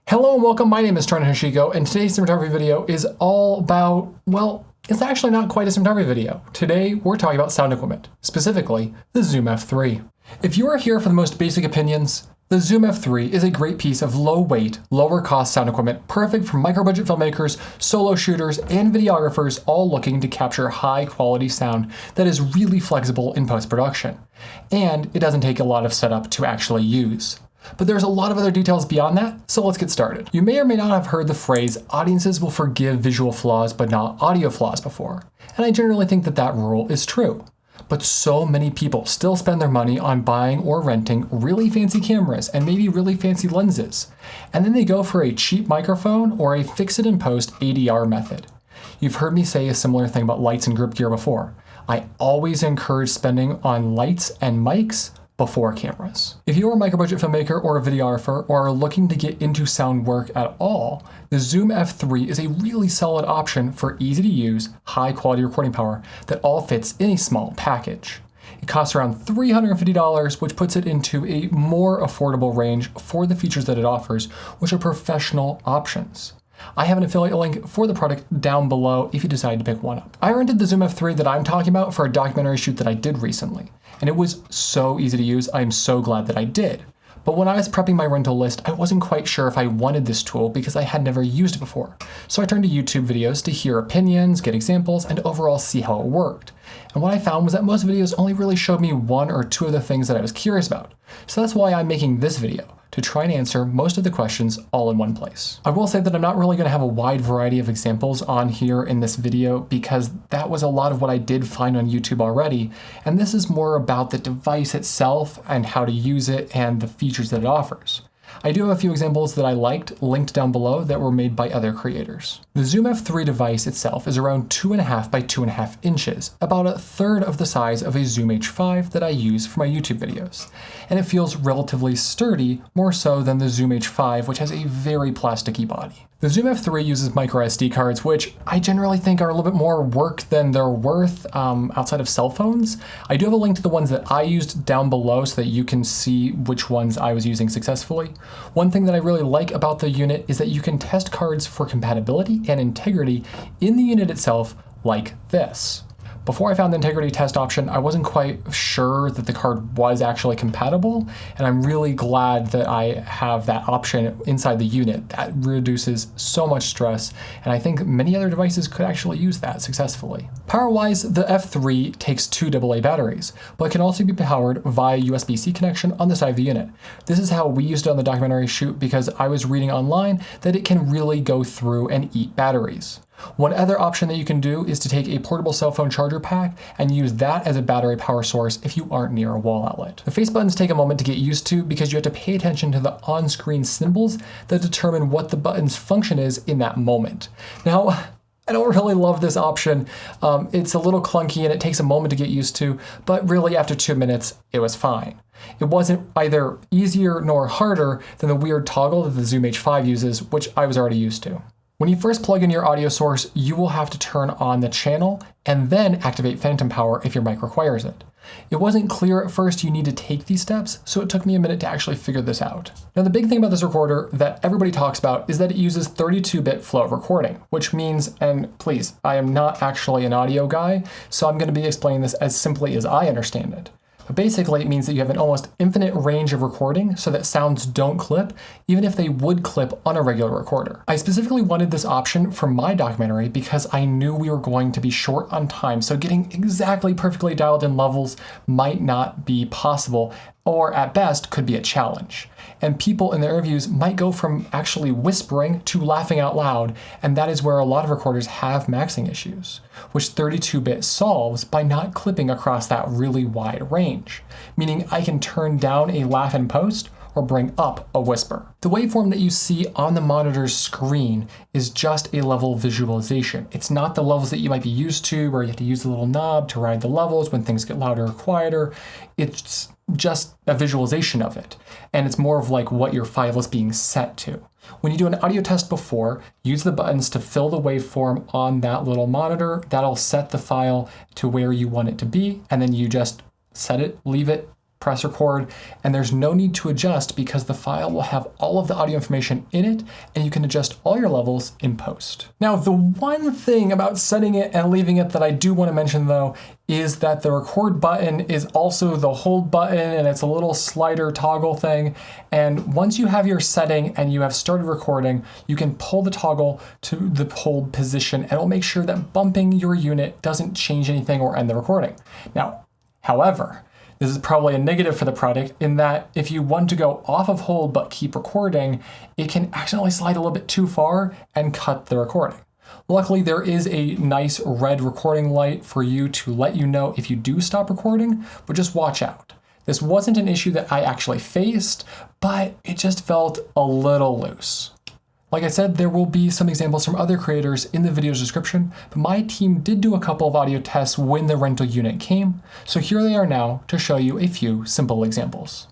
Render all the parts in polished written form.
Hello and welcome, my name is Trenton Hoshiko, and today's cinematography video is all about, well, it's actually not quite a cinematography video. Today, we're talking about sound equipment, specifically the Zoom F3. If you are here for the most basic opinions, the Zoom F3 is a great piece of low-weight, lower-cost sound equipment perfect for micro-budget filmmakers, solo shooters, and videographers all looking to capture high-quality sound that is really flexible in post-production. And it doesn't take a lot of setup to actually use. But there's a lot of other details beyond that, so let's get started. You may or may not have heard the phrase, audiences will forgive visual flaws but not audio flaws before, and I generally think that that rule is true. But so many people still spend their money on buying or renting really fancy cameras and maybe really fancy lenses, and then they go for a cheap microphone or a fix-it-and-post ADR method. You've heard me say a similar thing about lights and grip gear before. I always encourage spending on lights and mics before cameras. If you're a micro-budget filmmaker or a videographer or are looking to get into sound work at all, the Zoom F3 is a really solid option for easy to use, high quality recording power that all fits in a small package. It costs around $350, which puts it into a more affordable range for the features that it offers, which are professional options. I have an affiliate link for the product down below if you decide to pick one up. I rented the Zoom F3 that I'm talking about for a documentary shoot that I did recently, and it was so easy to use. I'm so glad that I did. But when I was prepping my rental list, I wasn't quite sure if I wanted this tool because I had never used it before. So I turned to YouTube videos to hear opinions, get examples, and overall see how it worked. And what I found was that most videos only really showed me one or two of the things that I was curious about. So that's why I'm making this video, to try and answer most of the questions all in one place. I will say that I'm not really going to have a wide variety of examples on here in this video because that was a lot of what I did find on YouTube already, and this is more about the device itself and how to use it and the features that it offers. I do have a few examples that I liked linked down below that were made by other creators. The Zoom F3 device itself is around 2.5 by 2.5 inches, about a third of the size of a Zoom H5 that I use for my YouTube videos. And it feels relatively sturdy, more so than the Zoom H5, which has a very plasticky body. The Zoom F3 uses micro SD cards, which I generally think are a little bit more work than they're worth outside of cell phones. I do have a link to the ones that I used down below so that you can see which ones I was using successfully. One thing that I really like about the unit is that you can test cards for compatibility and integrity in the unit itself like this. Before I found the integrity test option, I wasn't quite sure that the card was actually compatible, and I'm really glad that I have that option inside the unit. That reduces so much stress, and I think many other devices could actually use that successfully. Power-wise, the F3 takes two AA batteries, but can also be powered via USB-C connection on the side of the unit. This is how we used it on the documentary shoot because I was reading online that it can really go through and eat batteries. One other option that you can do is to take a portable cell phone charger pack and use that as a battery power source if you aren't near a wall outlet. The face buttons take a moment to get used to because you have to pay attention to the on-screen symbols that determine what the button's function is in that moment. Now, I don't really love this option. It's a little clunky and it takes a moment to get used to, but really after 2 minutes, it was fine. It wasn't either easier nor harder than the weird toggle that the Zoom H5 uses, which I was already used to. When you first plug in your audio source, you will have to turn on the channel and then activate phantom power if your mic requires it. It wasn't clear at first you need to take these steps, so it took me a minute to actually figure this out. Now the big thing about this recorder that everybody talks about is that it uses 32-bit flow of recording, which means, and please, I am not actually an audio guy, so I'm going to be explaining this as simply as I understand it. But basically, it means that you have an almost infinite range of recording so that sounds don't clip, even if they would clip on a regular recorder. I specifically wanted this option for my documentary because I knew we were going to be short on time, so getting exactly perfectly dialed in levels might not be possible, or at best could be a challenge. And people in their interviews might go from actually whispering to laughing out loud, and that is where a lot of recorders have maxing issues, which 32-bit solves by not clipping across that really wide range, meaning I can turn down a laugh in post or bring up a whisper. The waveform that you see on the monitor's screen is just a level visualization. It's not the levels that you might be used to where you have to use the little knob to ride the levels when things get louder or quieter. It's just a visualization of it. And it's more of like what your file is being set to. When you do an audio test before, use the buttons to fill the waveform on that little monitor. That'll set the file to where you want it to be. And then you just set it, leave it, press record, and there's no need to adjust because the file will have all of the audio information in it, and you can adjust all your levels in post. Now, the one thing about setting it and leaving it that I do want to mention though is that the record button is also the hold button, and it's a little slider toggle thing. And once you have your setting and you have started recording, you can pull the toggle to the hold position, and it'll make sure that bumping your unit doesn't change anything or end the recording. Now, however, this is probably a negative for the product in that if you want to go off of hold but keep recording, it can accidentally slide a little bit too far and cut the recording. Luckily, there is a nice red recording light for you to let you know if you do stop recording, but just watch out. This wasn't an issue that I actually faced, but it just felt a little loose. Like I said, there will be some examples from other creators in the video's description, but my team did do a couple of audio tests when the rental unit came, so here they are now to show you a few simple examples.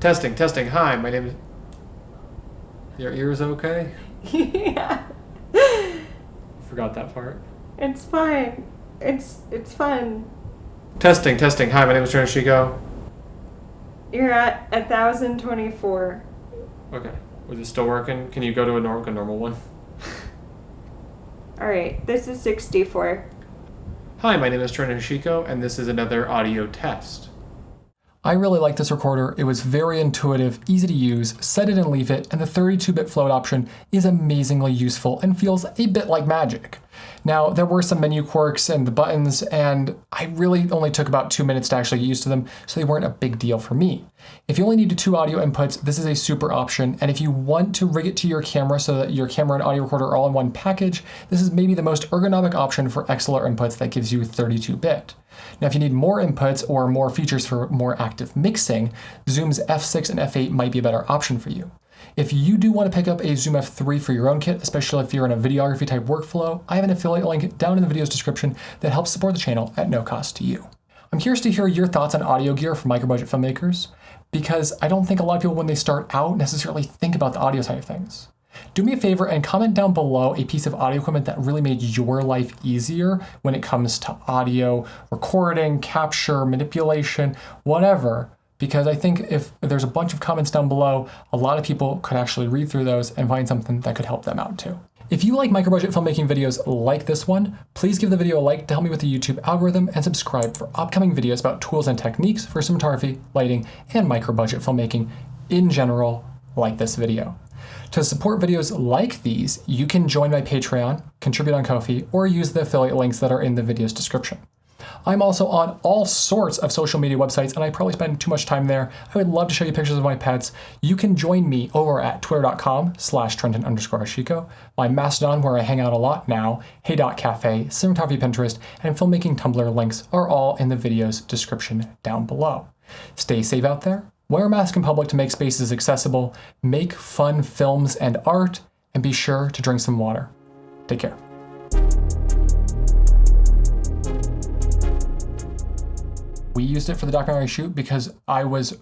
Testing. Hi, my name is... Your ears okay? Yeah. Forgot that part. It's fine. It's fun. Testing. Hi, my name is Hoshiko. You're at 1024. Okay. Was it still working? Can you go to a normal one? Alright, this is 64. Hi, my name is Trenton Hoshiko, and this is another audio test. I really like this recorder. It was very intuitive, easy to use, set it and leave it, and the 32-bit float option is amazingly useful and feels a bit like magic. Now, there were some menu quirks and the buttons, and I really only took about 2 minutes to actually get used to them, so they weren't a big deal for me. If you only need 2 audio inputs, this is a super option, and if you want to rig it to your camera so that your camera and audio recorder are all in one package, this is maybe the most ergonomic option for XLR inputs that gives you 32-bit. Now, if you need more inputs or more features for more active mixing, Zoom's F6 and F8 might be a better option for you. If you do want to pick up a Zoom F3 for your own kit, especially if you're in a videography type workflow, I have an affiliate link down in the video's description that helps support the channel at no cost to you. I'm curious to hear your thoughts on audio gear for micro-budget filmmakers, because I don't think a lot of people when they start out necessarily think about the audio side of things. Do me a favor and comment down below a piece of audio equipment that really made your life easier when it comes to audio recording, capture, manipulation, whatever, because I think if there's a bunch of comments down below, a lot of people could actually read through those and find something that could help them out too. If you like micro-budget filmmaking videos like this one, please give the video a like to help me with the YouTube algorithm and subscribe for upcoming videos about tools and techniques for cinematography, lighting, and micro-budget filmmaking in general, like this video. To support videos like these, you can join my Patreon, contribute on Ko-fi, or use the affiliate links that are in the video's description. I'm also on all sorts of social media websites, and I probably spend too much time there. I would love to show you pictures of my pets. You can join me over at twitter.com/Trenton_Hoshiko, my Mastodon where I hang out a lot now, hey.cafe, cinematography Pinterest, and filmmaking Tumblr links are all in the video's description down below. Stay safe out there. Wear a mask in public to make spaces accessible, make fun films and art, and be sure to drink some water. Take care. We used it for the documentary shoot because I was